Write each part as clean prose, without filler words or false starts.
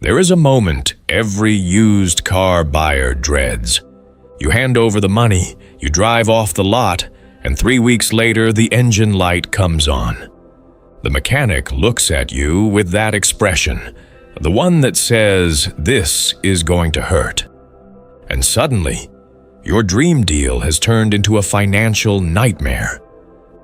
There is a moment every used car buyer dreads. You hand over the money, you drive off the lot, and 3 weeks later the engine light comes on. The mechanic looks at you with that expression, the one that says, "This is going to hurt." And suddenly, your dream deal has turned into a financial nightmare.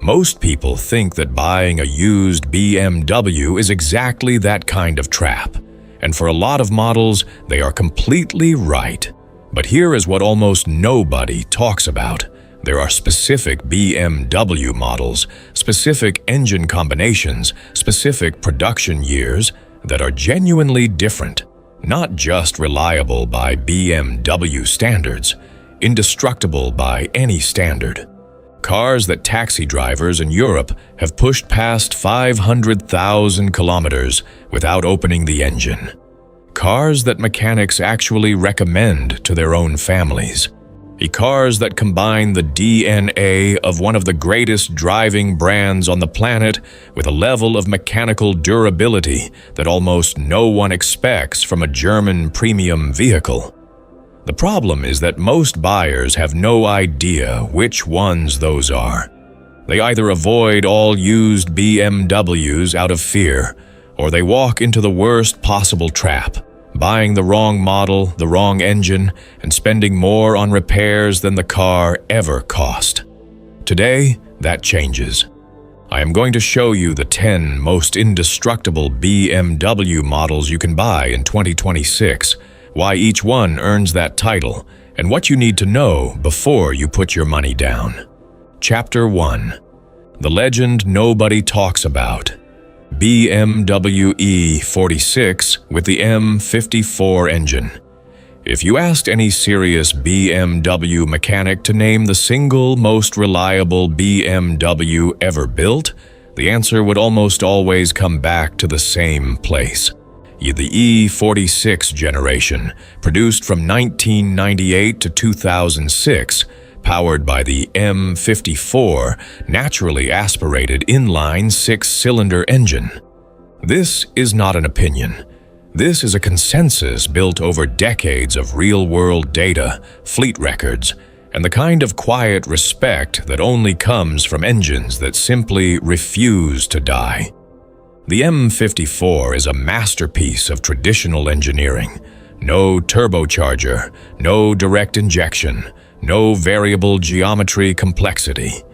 Most people think that buying a used BMW is exactly that kind of trap, and for a lot of models, they are completely right. But here is what almost nobody talks about. There are specific BMW models, specific engine combinations, specific production years that are genuinely different, not just reliable by BMW standards, indestructible by any standard. Cars that taxi drivers in Europe have pushed past 500,000 kilometers without opening the engine. Cars that mechanics actually recommend to their own families. Cars that combine the DNA of one of the greatest driving brands on the planet with a level of mechanical durability that almost no one expects from a German premium vehicle. The problem is that most buyers have no idea which ones those are. They either avoid all used BMWs out of fear, or they walk into the worst possible trap, buying the wrong model, the wrong engine, and spending more on repairs than the car ever cost. Today, that changes. I am going to show you the 10 most indestructible BMW models you can buy in 2026, why each one earns that title, and what you need to know before you put your money down. Chapter 1. The legend nobody talks about. BMW E46 with the M54 engine. If you asked any serious BMW mechanic to name the single most reliable BMW ever built, the answer would almost always come back to the same place. The E46 generation, produced from 1998 to 2006, powered by the M54 naturally aspirated inline 6-cylinder engine. This is not an opinion. This is a consensus built over decades of real-world data, fleet records, and the kind of quiet respect that only comes from engines that simply refuse to die. The M54 is a masterpiece of traditional engineering. No turbocharger, no direct injection, no variable geometry complexity.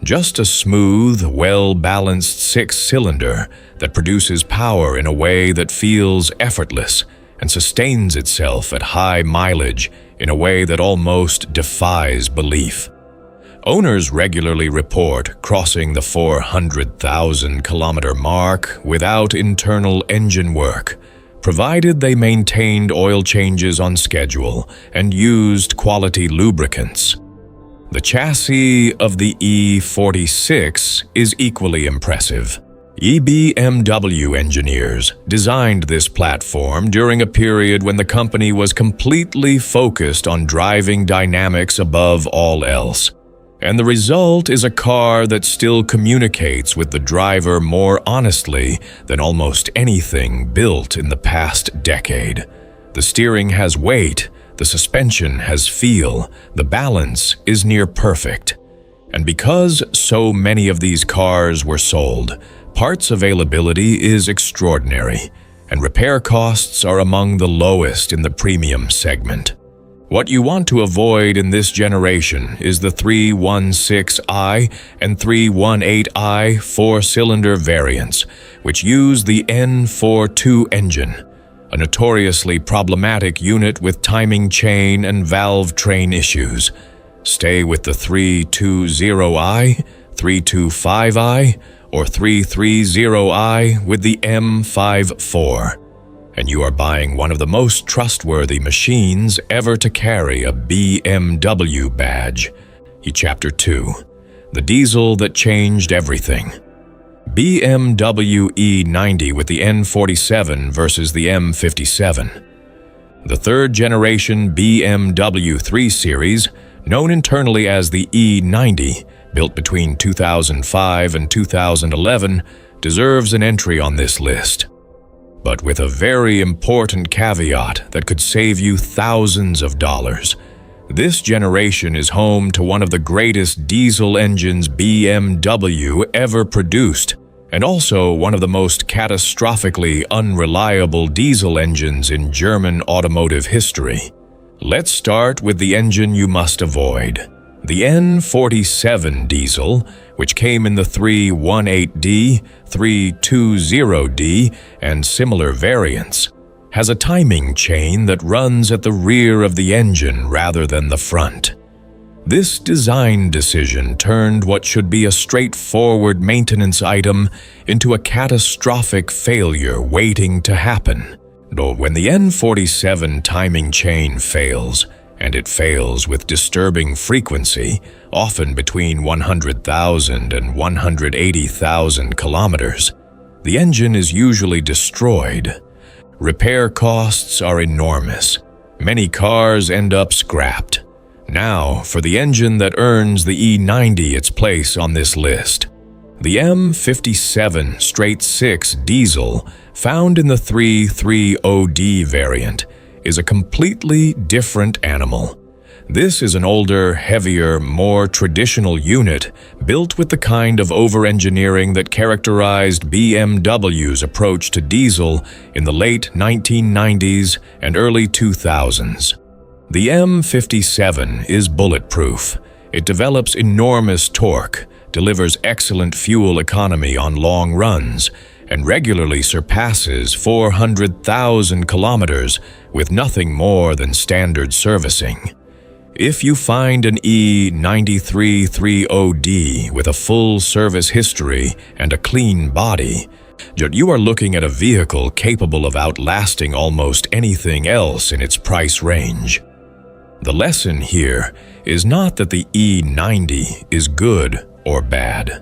Just a smooth, well-balanced 6-cylinder that produces power in a way that feels effortless and sustains itself at high mileage in a way that almost defies belief. Owners regularly report crossing the 400,000-kilometer mark without internal engine work, provided they maintained oil changes on schedule and used quality lubricants. The chassis of the E46 is equally impressive. BMW engineers designed this platform during a period when the company was completely focused on driving dynamics above all else. And the result is a car that still communicates with the driver more honestly than almost anything built in the past decade. The steering has weight, the suspension has feel, the balance is near perfect. And because so many of these cars were sold, parts availability is extraordinary, and repair costs are among the lowest in the premium segment. What you want to avoid in this generation is the 316i and 318i 4-cylinder variants, which use the N42 engine, a notoriously problematic unit with timing chain and valve train issues. Stay with the 320i, 325i, or 330i with the M54. And you are buying one of the most trustworthy machines ever to carry a BMW badge. Chapter 2. The diesel that changed everything. BMW E90 with the N47 versus the M57. The third-generation BMW 3 Series, known internally as the E90, built between 2005 and 2011, deserves an entry on this list. but with a very important caveat that could save you thousands of dollars. This generation is home to one of the greatest diesel engines BMW ever produced, and also one of the most catastrophically unreliable diesel engines in German automotive history. Let's start with the engine you must avoid. The N47 diesel, which came in the 318D, 320D, and similar variants, has a timing chain that runs at the rear of the engine rather than the front. This design decision turned what should be a straightforward maintenance item into a catastrophic failure waiting to happen. When the N47 timing chain fails, and it fails with disturbing frequency, often between 100,000 and 180,000 kilometers, the engine is usually destroyed. Repair costs are enormous. Many cars end up scrapped. Now, for the engine that earns the E90 its place on this list. The M57 straight-six diesel, found in the 330D variant, is a completely different animal. This is an older, heavier, more traditional unit built with the kind of over-engineering that characterized BMW's approach to diesel in the late 1990s and early 2000s. The M57 is bulletproof. It develops enormous torque, delivers excellent fuel economy on long runs, and regularly surpasses 400,000 kilometers with nothing more than standard servicing. If you find an E9330D with a full service history and a clean body, you are looking at a vehicle capable of outlasting almost anything else in its price range. The lesson here is not that the E90 is good or bad.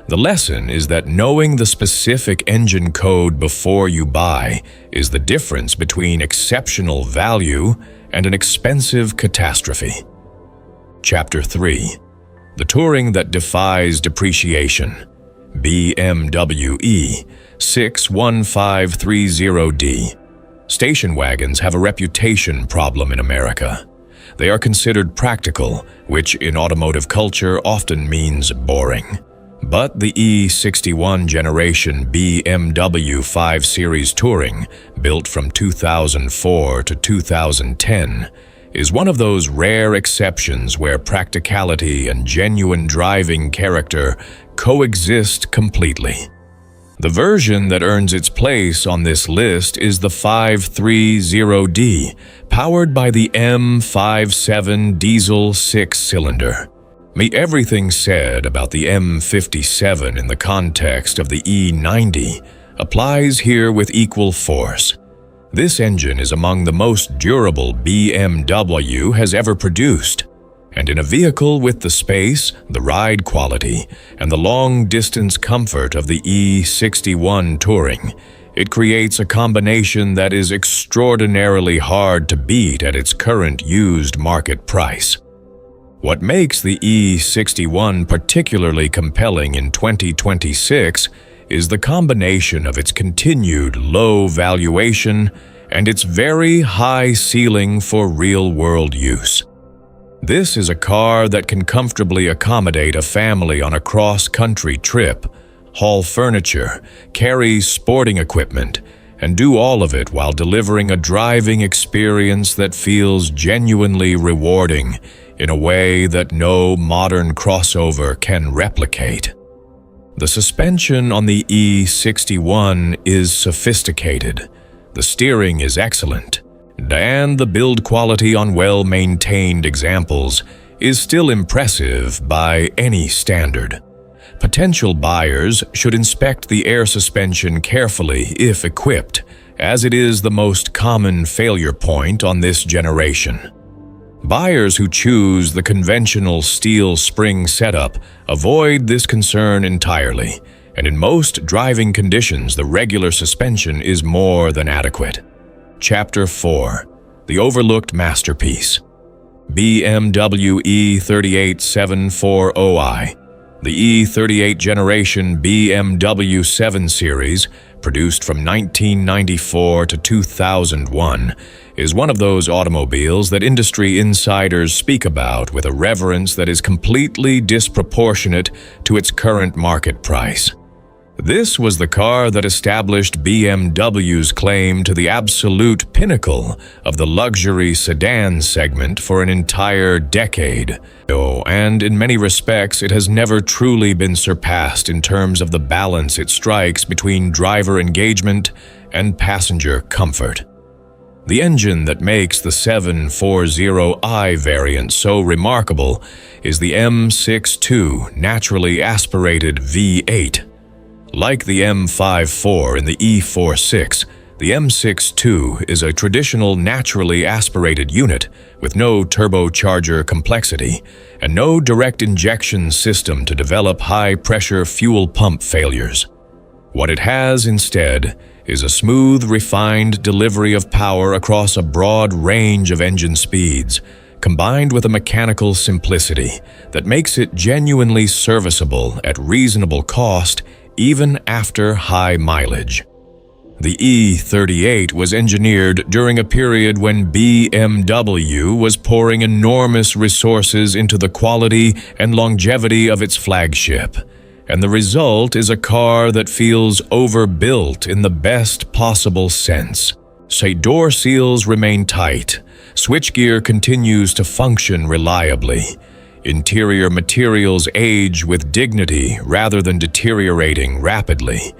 The lesson is that knowing the specific engine code before you buy is the difference between exceptional value and an expensive catastrophe. Chapter 3. The Touring That Defies Depreciation. BMW E61530D. Station wagons have a reputation problem in America. They are considered practical, which in automotive culture often means boring. But the E61 generation BMW 5 Series Touring, built from 2004 to 2010, is one of those rare exceptions where practicality and genuine driving character coexist completely. The version that earns its place on this list is the 530D, powered by the M57 diesel 6-cylinder. Everything said about the M57 in the context of the E90 applies here with equal force. This engine is among the most durable BMW has ever produced, and in a vehicle with the space, the ride quality, and the long-distance comfort of the E61 Touring, it creates a combination that is extraordinarily hard to beat at its current used market price. What makes the E61 particularly compelling in 2026 is the combination of its continued low valuation and its very high ceiling for real-world use. This is a car that can comfortably accommodate a family on a cross-country trip, haul furniture, carry sporting equipment, and do all of it while delivering a driving experience that feels genuinely rewarding in a way that no modern crossover can replicate. The suspension on the E61 is sophisticated, the steering is excellent, and the build quality on well-maintained examples is still impressive by any standard. Potential buyers should inspect the air suspension carefully if equipped, as it is the most common failure point on this generation. Buyers who choose the conventional steel spring setup avoid this concern entirely, and in most driving conditions the regular suspension is more than adequate. Chapter 4. The Overlooked Masterpiece. BMW E38740i. The E38 generation BMW 7 Series produced from 1994 to 2001, is one of those automobiles that industry insiders speak about with a reverence that is completely disproportionate to its current market price. This was the car that established BMW's claim to the absolute pinnacle of the luxury sedan segment for an entire decade. And in many respects, it has never truly been surpassed in terms of the balance it strikes between driver engagement and passenger comfort. The engine that makes the 740i variant so remarkable is the M62 naturally aspirated V8. Like the M54 and the E46, the M62 is a traditional naturally aspirated unit with no turbocharger complexity and no direct injection system to develop high-pressure fuel pump failures. What it has instead is a smooth, refined delivery of power across a broad range of engine speeds, combined with a mechanical simplicity that makes it genuinely serviceable at reasonable cost even after high mileage. The E38 was engineered during a period when BMW was pouring enormous resources into the quality and longevity of its flagship, and the result is a car that feels overbuilt in the best possible sense. Say door seals remain tight, switchgear continues to function reliably, interior materials age with dignity rather than deteriorating rapidly.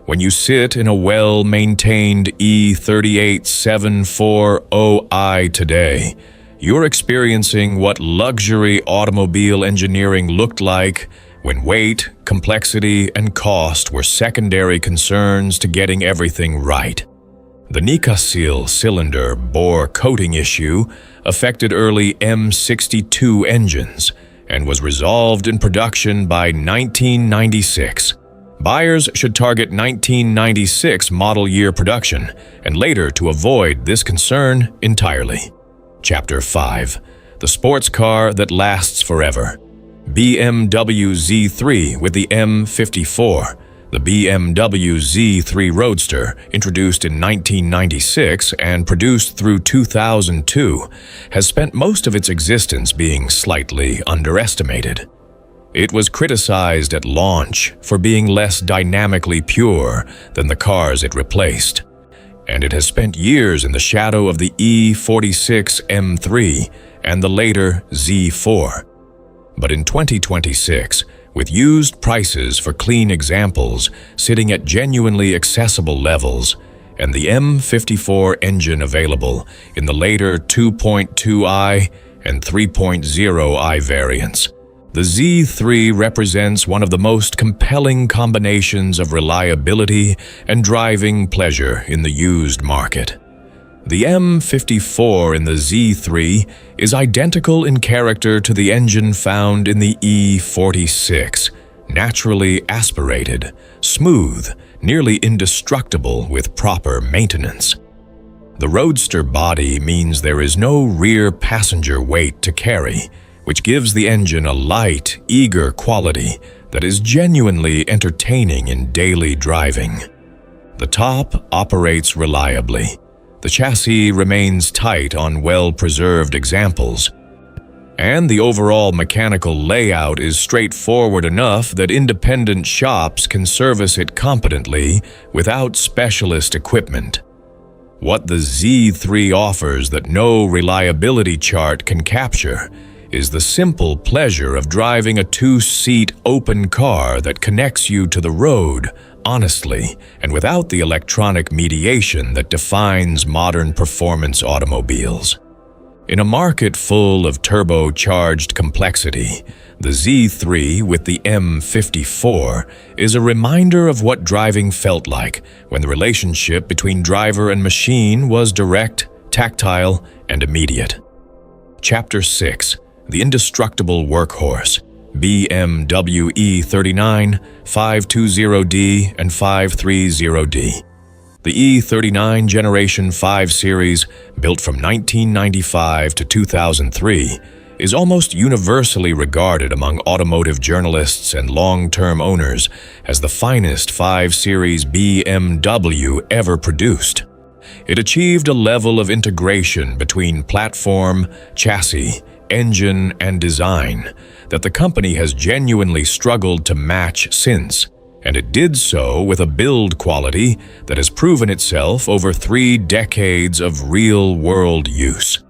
When you sit in a well-maintained E38 740i today, you're experiencing what luxury automobile engineering looked like when weight, complexity, and cost were secondary concerns to getting everything right. The Nikasil cylinder bore coating issue affected early M62 engines and was resolved in production by 1996. Buyers should target 1996 model year production and later to avoid this concern entirely. Chapter 5. The sports car that lasts forever. BMW Z3 with the M54. The BMW Z3 Roadster, introduced in 1996 and produced through 2002, has spent most of its existence being slightly underestimated. It was criticized at launch for being less dynamically pure than the cars it replaced, and it has spent years in the shadow of the E46 M3 and the later Z4. But in 2026, with used prices for clean examples sitting at genuinely accessible levels, and the M54 engine available in the later 2.2i and 3.0i variants, the Z3 represents one of the most compelling combinations of reliability and driving pleasure in the used market. The M54 in the Z3 is identical in character to the engine found in the E46, naturally aspirated, smooth, nearly indestructible with proper maintenance. The Roadster body means there is no rear passenger weight to carry, which gives the engine a light, eager quality that is genuinely entertaining in daily driving. The top operates reliably. The chassis remains tight on well-preserved examples, and the overall mechanical layout is straightforward enough that independent shops can service it competently without specialist equipment. What the Z3 offers that no reliability chart can capture is the simple pleasure of driving a two-seat open car that connects you to the road honestly and without the electronic mediation that defines modern performance automobiles. In a market full of turbocharged complexity, the Z3 with the M54 is a reminder of what driving felt like when the relationship between driver and machine was direct, tactile, and immediate. Chapter 6. The Indestructible Workhorse. BMW E39, 520D and 530D. The E39 Generation 5 series, built from 1995 to 2003, is almost universally regarded among automotive journalists and long-term owners as the finest 5 Series BMW ever produced. It achieved a level of integration between platform, chassis, engine, and design that the company has genuinely struggled to match since, and it did so with a build quality that has proven itself over 3 decades of real-world use.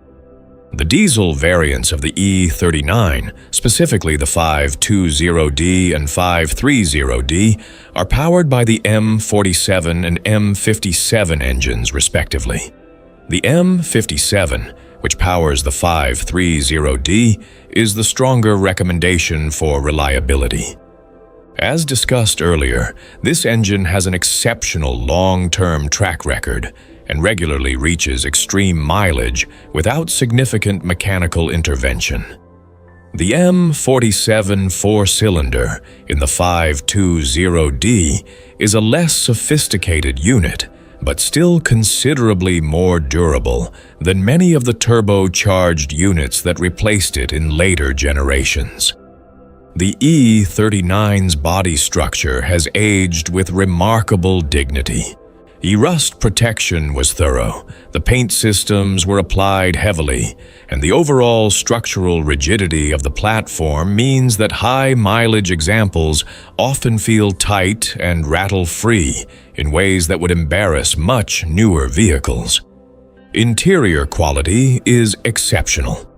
The diesel variants of the E39, specifically the 520D and 530D, are powered by the M47 and M57 engines, respectively. The M57, which powers the 530D, is the stronger recommendation for reliability. As discussed earlier, this engine has an exceptional long-term track record and regularly reaches extreme mileage without significant mechanical intervention. The M47 4-cylinder in the 520D is a less sophisticated unit, but still considerably more durable than many of the turbocharged units that replaced it in later generations. The E39's body structure has aged with remarkable dignity. E-rust protection was thorough, the paint systems were applied heavily, and the overall structural rigidity of the platform means that high-mileage examples often feel tight and rattle-free in ways that would embarrass much newer vehicles. Interior quality is exceptional.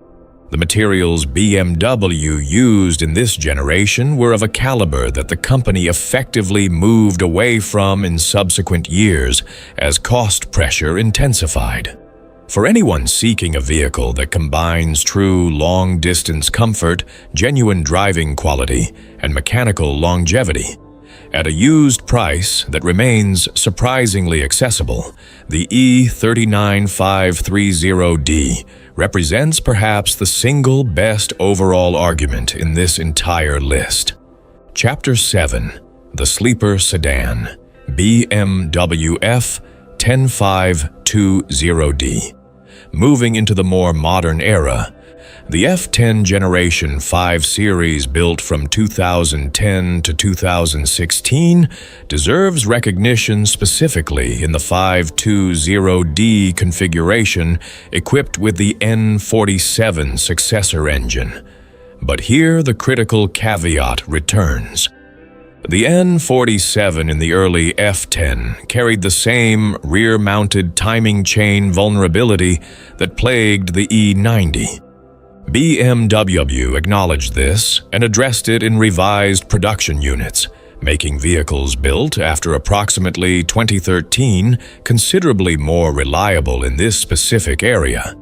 The materials BMW used in this generation were of a caliber that the company effectively moved away from in subsequent years as cost pressure intensified. For anyone seeking a vehicle that combines true long-distance comfort, genuine driving quality, and mechanical longevity, at a used price that remains surprisingly accessible, the E39 530D represents perhaps the single best overall argument in this entire list. Chapter 7. The Sleeper Sedan, BMW F 10520D. Moving into the more modern era, the F10 Generation 5 Series built from 2010 to 2016 deserves recognition specifically in the 520D configuration equipped with the N47 successor engine. But here the critical caveat returns. The N47 in the early F10 carried the same rear-mounted timing chain vulnerability that plagued the E90. BMW acknowledged this and addressed it in revised production units, making vehicles built after approximately 2013 considerably more reliable in this specific area.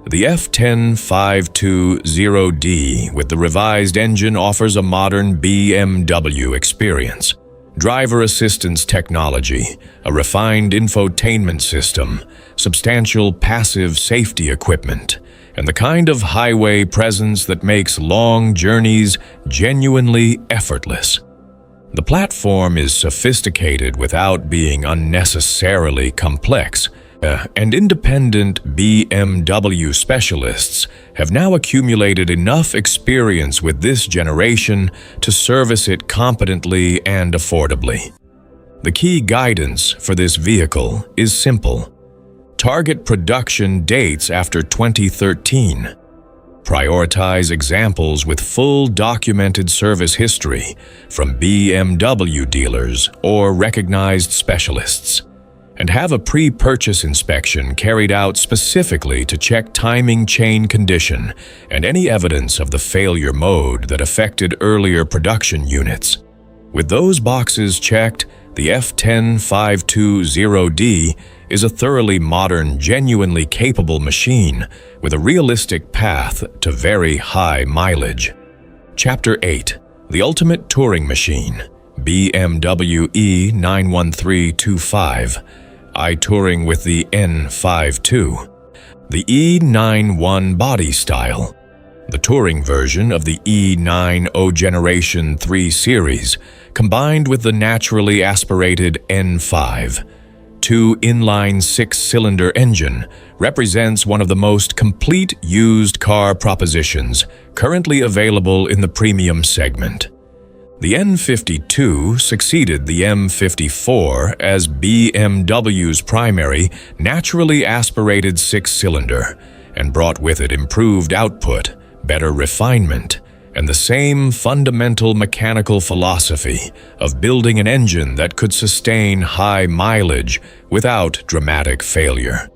The F10 520D with the revised engine offers a modern BMW experience. Driver assistance technology, a refined infotainment system, substantial passive safety equipment, and the kind of highway presence that makes long journeys genuinely effortless. The platform is sophisticated without being unnecessarily complex, and independent BMW specialists have now accumulated enough experience with this generation to service it competently and affordably. The key guidance for this vehicle is simple. Target production dates after 2013. Prioritize examples with full documented service history from BMW dealers or recognized specialists, and have a pre-purchase inspection carried out specifically to check timing chain condition and any evidence of the failure mode that affected earlier production units. With those boxes checked, the F10 520D is a thoroughly modern, genuinely capable machine with a realistic path to very high mileage. Chapter 8. The Ultimate Touring Machine, BMW E91325, I-Touring with the N52. The E91 body style, the touring version of the E90 Generation 3 series, combined with the naturally aspirated N5. 2 inline 6-cylinder engine represents one of the most complete used car propositions currently available in the premium segment. The N52 succeeded the M54 as BMW's primary, naturally aspirated 6-cylinder and brought with it improved output, better refinement, and the same fundamental mechanical philosophy of building an engine that could sustain high mileage without dramatic failure.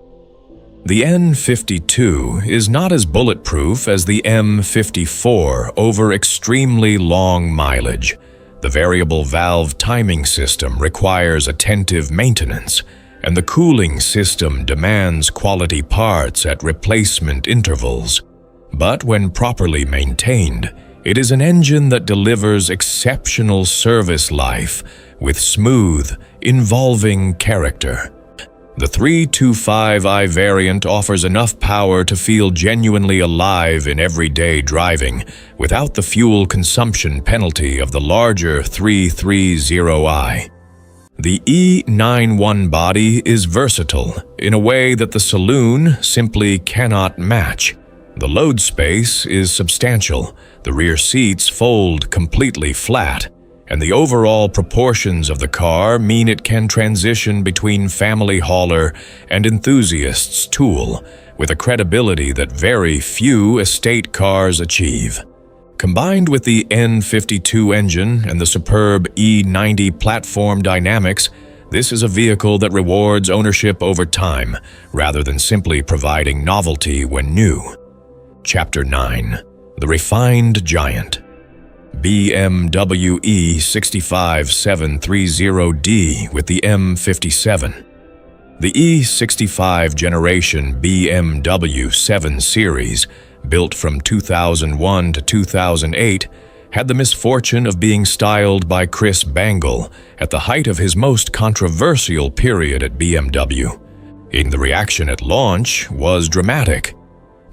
The N52 is not as bulletproof as the M54 over extremely long mileage. The variable valve timing system requires attentive maintenance, and the cooling system demands quality parts at replacement intervals. But when properly maintained, it is an engine that delivers exceptional service life with smooth, involving character. The 325i variant offers enough power to feel genuinely alive in everyday driving without the fuel consumption penalty of the larger 330i. The E91 body is versatile in a way that the saloon simply cannot match. The load space is substantial, the rear seats fold completely flat, and the overall proportions of the car mean it can transition between family hauler and enthusiast's tool with a credibility that very few estate cars achieve. Combined with the N52 engine and the superb E90 platform dynamics, this is a vehicle that rewards ownership over time rather than simply providing novelty when new. Chapter 9. The Refined Giant. BMW E65730D with the M57. The E65 generation BMW 7 Series, built from 2001 to 2008, had the misfortune of being styled by Chris Bangle at the height of his most controversial period at BMW. The reaction at launch was dramatic.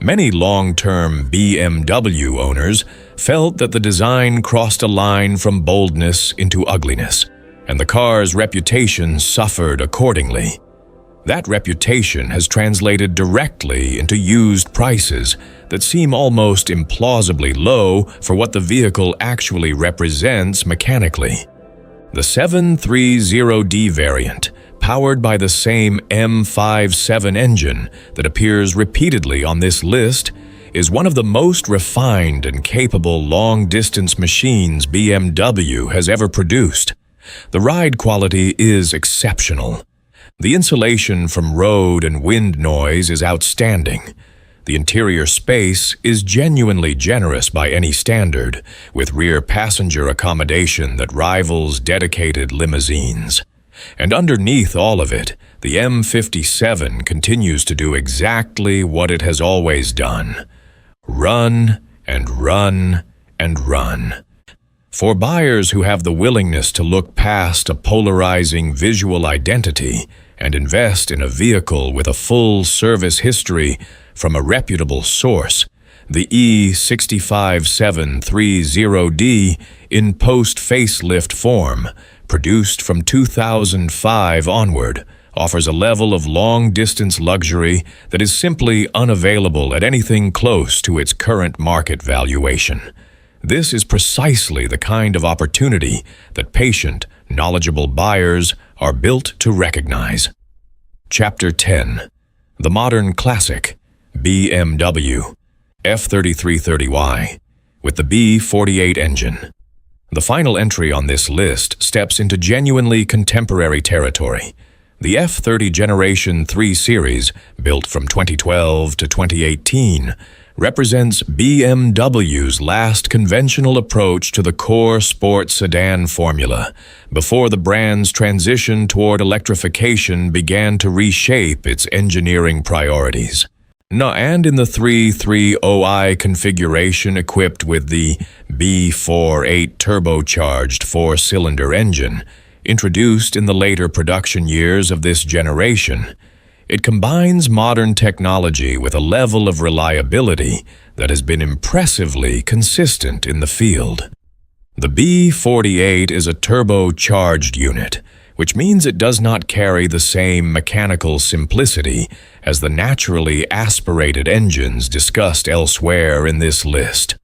Many long-term BMW owners felt that the design crossed a line from boldness into ugliness, and the car's reputation suffered accordingly. That reputation has translated directly into used prices that seem almost implausibly low for what the vehicle actually represents mechanically. The 730D variant, powered by the same M57 engine that appears repeatedly on this list, is one of the most refined and capable long-distance machines BMW has ever produced. The ride quality is exceptional. The insulation from road and wind noise is outstanding. The interior space is genuinely generous by any standard, with rear passenger accommodation that rivals dedicated limousines. And underneath all of it, the M57 continues to do exactly what it has always done: run and run and run. For buyers who have the willingness to look past a polarizing visual identity and invest in a vehicle with a full service history from a reputable source, the E65730D in post-facelift form, produced from 2005 onward, offers a level of long-distance luxury that is simply unavailable at anything close to its current market valuation. This is precisely the kind of opportunity that patient, knowledgeable buyers are built to recognize. Chapter 10. The Modern Classic, BMW F3330i, with the B48 engine. The final entry on this list steps into genuinely contemporary territory. The F30 Generation 3 Series, built from 2012 to 2018, represents BMW's last conventional approach to the core sports sedan formula, before the brand's transition toward electrification began to reshape its engineering priorities. And in the 330i configuration equipped with the B48 turbocharged 4-cylinder engine, introduced in the later production years of this generation, it combines modern technology with a level of reliability that has been impressively consistent in the field. The B48 is a turbocharged unit which means it does not carry the same mechanical simplicity as the naturally aspirated engines discussed elsewhere in this list.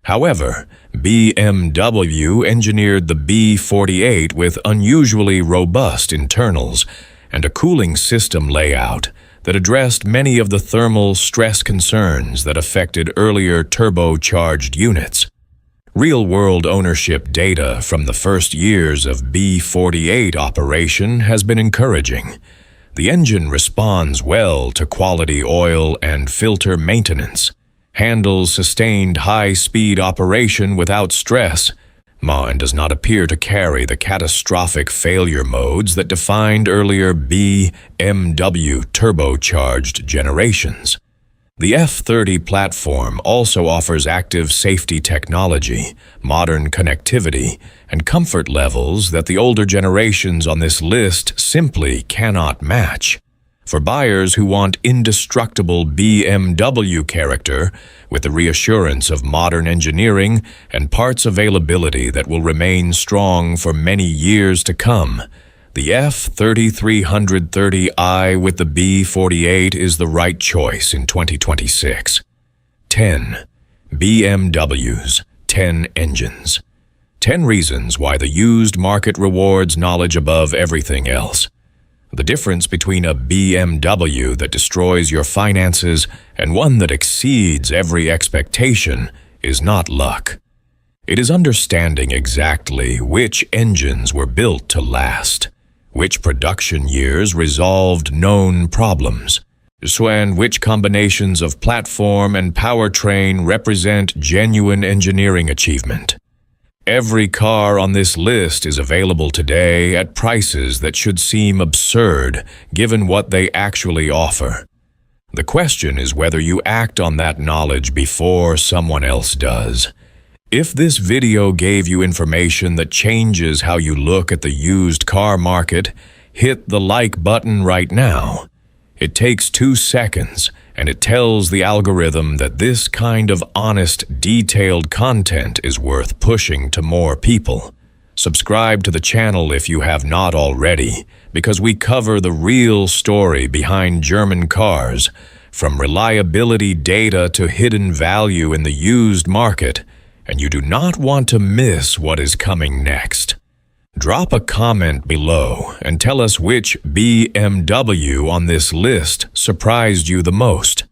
However, BMW engineered the B48 with unusually robust internals and a cooling system layout that addressed many of the thermal stress concerns that affected earlier turbocharged units. Real-world ownership data from the first years of B48 operation has been encouraging. The engine responds well to quality oil and filter maintenance, handles sustained high-speed operation without stress, and does not appear to carry the catastrophic failure modes that defined earlier BMW turbocharged generations. The F30 platform also offers active safety technology, modern connectivity, and comfort levels that the older generations on this list simply cannot match. For buyers who want indestructible BMW character with the reassurance of modern engineering and parts availability that will remain strong for many years to come, the F3330i with the B48 is the right choice in 2026. 10. BMW's 10 engines. 10 reasons why the used market rewards knowledge above everything else. The difference between a BMW that destroys your finances and one that exceeds every expectation is not luck. It is understanding exactly which engines were built to last, which production years resolved known problems, and which combinations of platform and powertrain represent genuine engineering achievement. Every car on this list is available today at prices that should seem absurd given what they actually offer. The question is whether you act on that knowledge before someone else does. If this video gave you information that changes how you look at the used car market, hit the like button right now. It takes 2 seconds, and it tells the algorithm that this kind of honest, detailed content is worth pushing to more people. Subscribe to the channel if you have not already, because we cover the real story behind German cars, from reliability data to hidden value in the used market, and you do not want to miss what is coming next. Drop a comment below and tell us which BMW on this list surprised you the most.